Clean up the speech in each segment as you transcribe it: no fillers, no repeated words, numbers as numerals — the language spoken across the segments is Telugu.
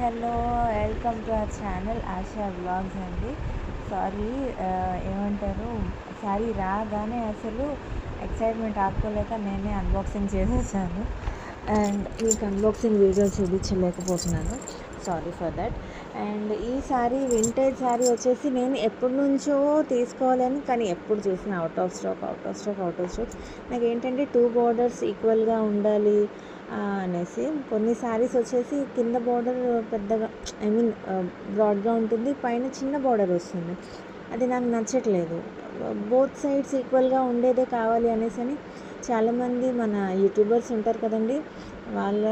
Hello, welcome to our channel Asha vlogs అండి. సారీ, ఏమంటారు, సారీ రాగానే అసలు ఎక్సైట్మెంట్ ఆపుకోలేక నేనే అన్బాక్సింగ్ చేసేసాను అండ్ మీకు అన్బాక్సింగ్ వీడియో చూపించలేకపోతున్నాను. Sorry for that. అండ్ ఈ సారీ వింటేజ్ సారీ వచ్చేసి నేను ఎప్పటి నుంచో తీసుకోవాలని, కానీ ఎప్పుడు చూసిన అవుట్ ఆఫ్ స్టాక్. నాకు ఏంటంటే 2 బార్డర్స్ ఈక్వల్గా ఉండాలి అనేసి. కొన్ని శారీస్ వచ్చేసి కింద బార్డర్ పెద్దగా బ్రాడ్గా ఉంటుంది, పైన చిన్న బార్డర్ వస్తుంది. అది నాకు నచ్చట్లేదు. బోత్ సైడ్స్ ఈక్వల్గా ఉండేదే కావాలి అనేసి అని చాలామంది మన యూట్యూబర్స్ ఉంటారు కదండి, వాళ్ళ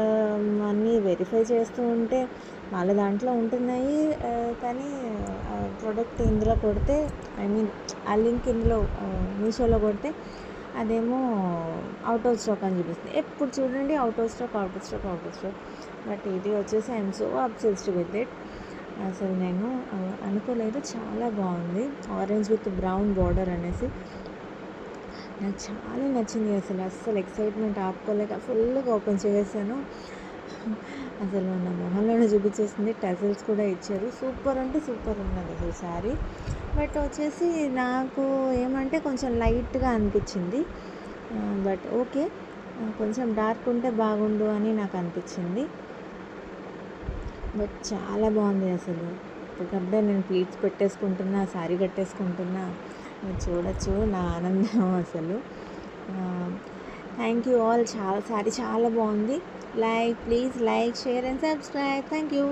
అన్నీ వెరిఫై చేస్తూ ఉంటే వాళ్ళ దాంట్లో ఉంటున్నాయి. కానీ ప్రోడక్ట్ ఇందులో కొడితే ఆ లింక్ ఇందులో మీషోలో కొడితే అదేమో అవుట్ ఆఫ్ స్టాక్ అని చూపిస్తుంది. ఎప్పుడు చూడండి అవుట్ ఆఫ్ స్టాక్. బట్ ఇది వచ్చేసి I'm so obsessed with it. అసలు నేను అనుకోలేదు, చాలా బాగుంది. ఆరెంజ్ విత్ బ్రౌన్ బార్డర్ అనేసి నాకు చాలా నచ్చింది. అస్సలు ఎక్సైట్మెంట్ ఆపుకోలేక ఫుల్గా ఓపెన్ చేసేసాను. అసలు నా మొహంలోనే చూపించేసింది. టజల్స్ కూడా ఇచ్చారు. సూపర్ అంటే సూపర్ ఉన్నది అసలు శారీ. బట్ వచ్చేసి నాకు ఏమంటే కొంచెం లైట్గా అనిపించింది. బట్ ఓకే, కొంచెం డార్క్ ఉంటే బాగుండు అని నాకు అనిపించింది. బట్ చాలా బాగుంది అసలు. ఇప్పటికప్పుడే నేను ప్లీట్స్ పెట్టేసుకుంటున్నా, శారీ కట్టేసుకుంటున్నా. మీరు చూడొచ్చు నా ఆనందం అసలు. Thank you all. శారీ చాలా బాగుంది. Please like, share and subscribe. Thank you.